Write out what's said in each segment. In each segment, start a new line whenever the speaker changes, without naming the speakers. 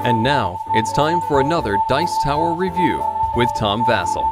And now, it's time for another Dice Tower review with Tom Vasel.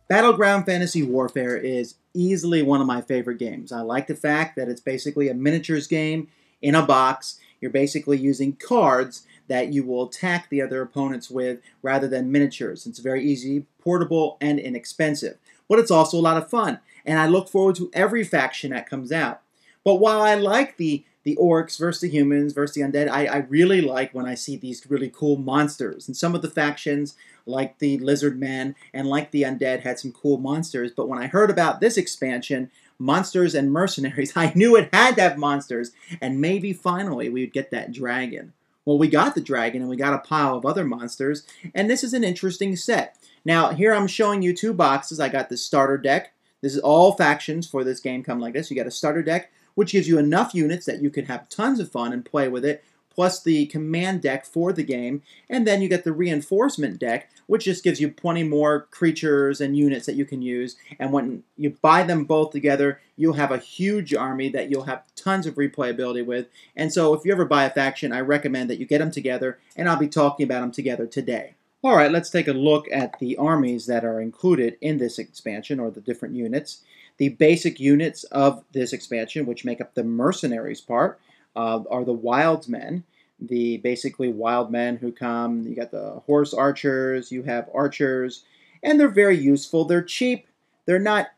Battleground Fantasy Warfare is easily one of my favorite games. I like the fact that it's basically a miniatures game in a box. You're basically using cards that you will attack the other opponents with rather than miniatures. It's very easy, portable, and inexpensive. But it's also a lot of fun, and I look forward to every faction that comes out. But while I like the orcs versus the humans versus the undead, I really like when I see these really cool monsters. And some of the factions, like the lizard men and like the undead, had some cool monsters. But when I heard about this expansion, Monsters and Mercenaries, I knew it had to have monsters. And maybe finally we would get that dragon. Well, we got the dragon and we got a pile of other monsters. And this is an interesting set. Now, here I'm showing you two boxes. I got the starter deck. This is all factions for this game come like this. You got a starter deck, which gives you enough units that you can have tons of fun and play with it, plus the command deck for the game. And then you get the reinforcement deck, which just gives you plenty more creatures and units that you can use. And when you buy them both together, you'll have a huge army that you'll have tons of replayability with. And so if you ever buy a faction, I recommend that you get them together, and I'll be talking about them together today. All right, let's take a look at the armies that are included in this expansion, or the different units. The basic units of this expansion, which make up the mercenaries part, are the wild men. The basically wild men who come, you got the horse archers, you have archers, and they're very useful. They're cheap, they're not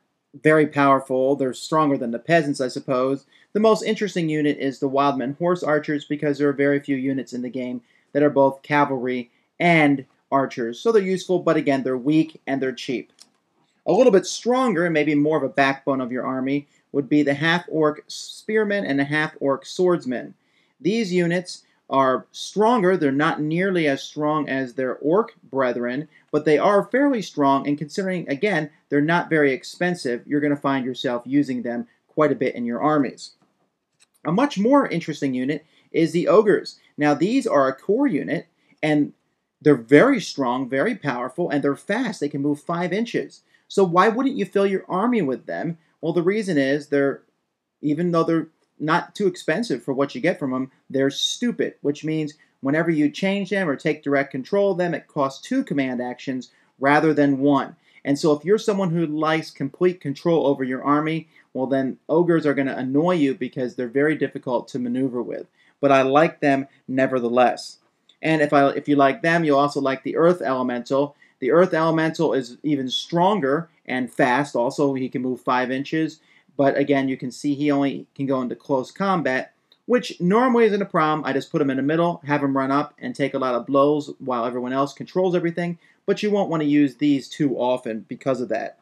very powerful, they're stronger than the peasants, I suppose. The most interesting unit is the wild men horse archers, because there are very few units in the game that are both cavalry and archers. So they're useful, but again, they're weak and they're cheap. A little bit stronger, and maybe more of a backbone of your army, would be the half-orc spearmen and the half-orc swordsmen. These units are stronger. They're not nearly as strong as their orc brethren, but they are fairly strong, and considering, again, they're not very expensive, you're going to find yourself using them quite a bit in your armies. A much more interesting unit is the ogres. Now, these are a core unit, and they're very strong, very powerful, and they're fast. They can move 5 inches. So why wouldn't you fill your army with them? Well, the reason is even though they're not too expensive for what you get from them, they're stupid, which means whenever you change them or take direct control of them, it costs 2 command actions rather than 1. And so if you're someone who likes complete control over your army, well then ogres are going to annoy you because they're very difficult to maneuver with. But I like them nevertheless. And if you like them, you'll also like the Earth Elemental. The Earth Elemental is even stronger and fast. Also, he can move 5 inches. But again, you can see he only can go into close combat, which normally isn't a problem. I just put him in the middle, have him run up, and take a lot of blows while everyone else controls everything. But you won't want to use these too often because of that.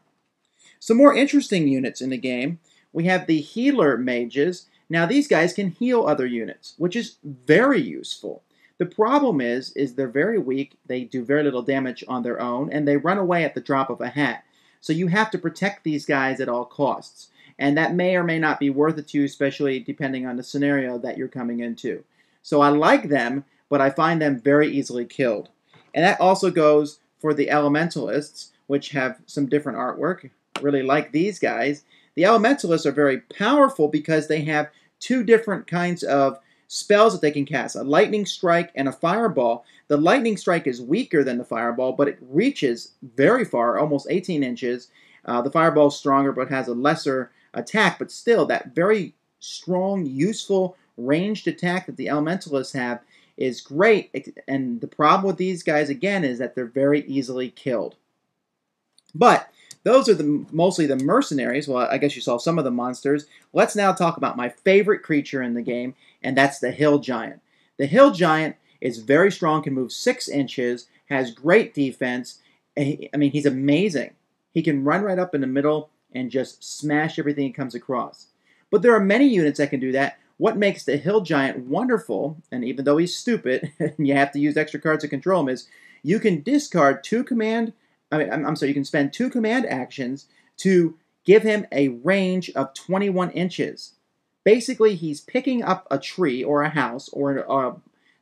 Some more interesting units in the game. We have the Healer Mages. Now, these guys can heal other units, which is very useful. The problem is they're very weak, they do very little damage on their own, and they run away at the drop of a hat. So you have to protect these guys at all costs. And that may or may not be worth it to you, especially depending on the scenario that you're coming into. So I like them, but I find them very easily killed. And that also goes for the Elementalists, which have some different artwork. I really like these guys. The Elementalists are very powerful because they have 2 different kinds of spells that they can cast, a lightning strike and a fireball. The lightning strike is weaker than the fireball, but it reaches very far, almost 18 inches. The fireball is stronger, but has a lesser attack, but still, that very strong, useful, ranged attack that the Elementalists have is great. And the problem with these guys, again, is that they're very easily killed. But those are mostly the mercenaries. Well, I guess you saw some of the monsters. Let's now talk about my favorite creature in the game, and that's the Hill Giant. The Hill Giant is very strong, can move 6 inches, has great defense. I mean, he's amazing. He can run right up in the middle and just smash everything he comes across. But there are many units that can do that. What makes the Hill Giant wonderful, and even though he's stupid, and you have to use extra cards to control him, is you can discard 2 command you can spend 2 command actions to give him a range of 21 inches. Basically, he's picking up a tree or a house or a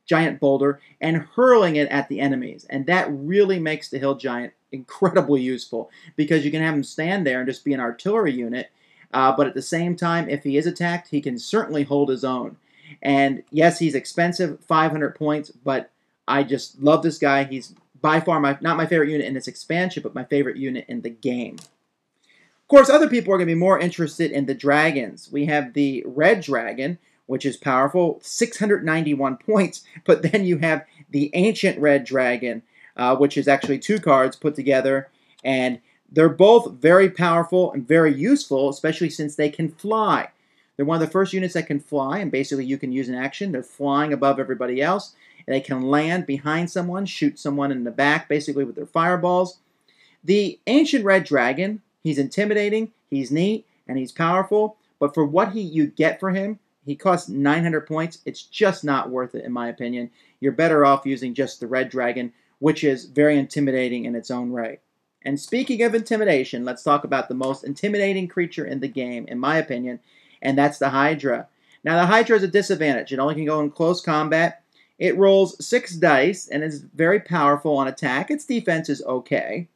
giant boulder and hurling it at the enemies. And that really makes the Hill Giant incredibly useful because you can have him stand there and just be an artillery unit. But at the same time, if he is attacked, he can certainly hold his own. And yes, he's expensive, 500 points, but I just love this guy. He's by far not my favorite unit in this expansion, but my favorite unit in the game. Of course, other people are going to be more interested in the dragons. We have the red dragon, which is powerful, 691 points, but then you have the ancient red dragon, which is actually 2 cards put together, and they're both very powerful and very useful, especially since they can fly. They're one of the first units that can fly, and basically you can use an action. They're flying above everybody else, and they can land behind someone, shoot someone in the back, basically with their fireballs. The ancient red dragon, he's intimidating, he's neat, and he's powerful, but for what you get for him, he costs 900 points. It's just not worth it, in my opinion. You're better off using just the red dragon, which is very intimidating in its own right. And speaking of intimidation, let's talk about the most intimidating creature in the game, in my opinion, and that's the Hydra. Now, the Hydra is a disadvantage. It only can go in close combat. It rolls 6 dice and is very powerful on attack. Its defense is okay.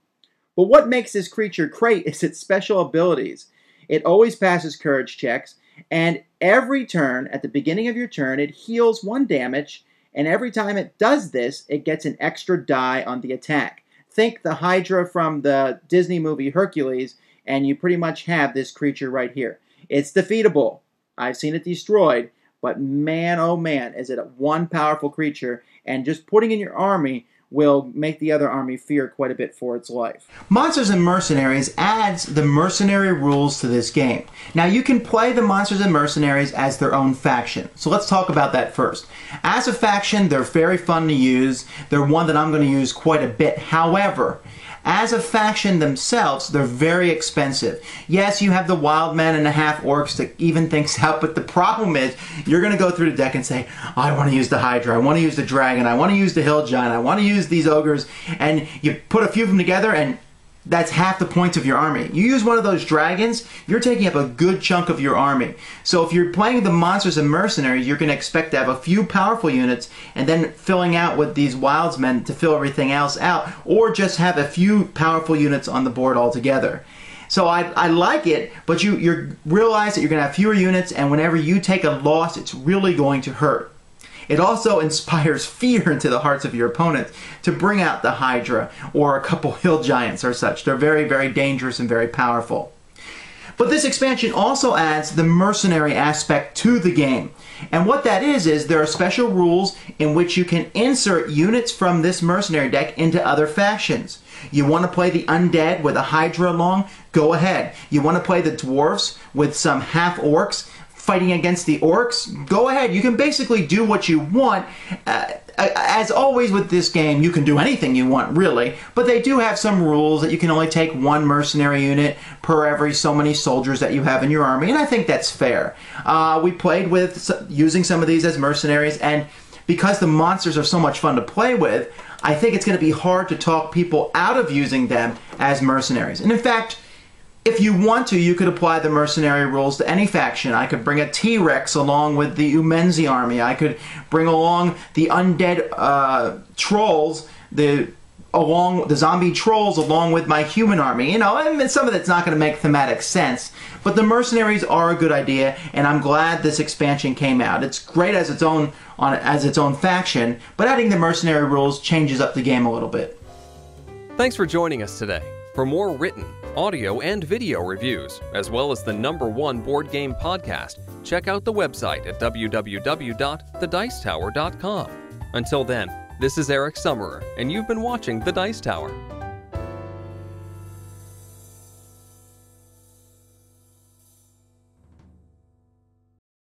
But what makes this creature great is its special abilities. It always passes courage checks, and every turn, at the beginning of your turn, it heals 1 damage, and every time it does this, it gets an extra die on the attack. Think the Hydra from the Disney movie Hercules, and you pretty much have this creature right here. It's defeatable. I've seen it destroyed, but man, oh man, is it one powerful creature, and just putting in your army will make the other army fear quite a bit for its life. Monsters and Mercenaries adds the mercenary rules to this game. Now you can play the Monsters and Mercenaries as their own faction. So let's talk about that first. As a faction, they're very fun to use. They're one that I'm going to use quite a bit. However, as a faction themselves, they're very expensive. Yes, you have the wild men and the half-orcs to even things out, but the problem is you're going to go through the deck and say, I want to use the Hydra, I want to use the Dragon, I want to use the Hill Giant, I want to use these Ogres, and you put a few of them together and that's half the points of your army. You use one of those dragons, you're taking up a good chunk of your army. So if you're playing the Monsters and Mercenaries, you're going to expect to have a few powerful units and then filling out with these Wildsmen to fill everything else out, or just have a few powerful units on the board altogether. So I like it, but you realize that you're going to have fewer units, and whenever you take a loss, it's really going to hurt. It also inspires fear into the hearts of your opponents to bring out the Hydra or a couple Hill Giants or such. They're very, very dangerous and very powerful. But this expansion also adds the mercenary aspect to the game. And what that is there are special rules in which you can insert units from this mercenary deck into other factions. You want to play the undead with a Hydra along? Go ahead. You want to play the dwarves with some half-orcs fighting against the orcs? Go ahead. You can basically do what you want. As always with this game, you can do anything you want, really, but they do have some rules that you can only take 1 mercenary unit per every so many soldiers that you have in your army, and I think that's fair. We played with using some of these as mercenaries, and because the monsters are so much fun to play with, I think it's going to be hard to talk people out of using them as mercenaries. And in fact, if you want to, you could apply the mercenary rules to any faction. I could bring a T-Rex along with the Umenzi army. I could bring along the undead trolls, the zombie trolls along with my human army. You know, and some of it's not going to make thematic sense. But the mercenaries are a good idea, and I'm glad this expansion came out. It's great as its own faction, but adding the mercenary rules changes up the game a little bit.
Thanks for joining us today. For more written, audio, and video reviews, as well as the #1 board game podcast, check out the website at www.thedicetower.com. Until then, this is Eric Summerer, and you've been watching The Dice Tower.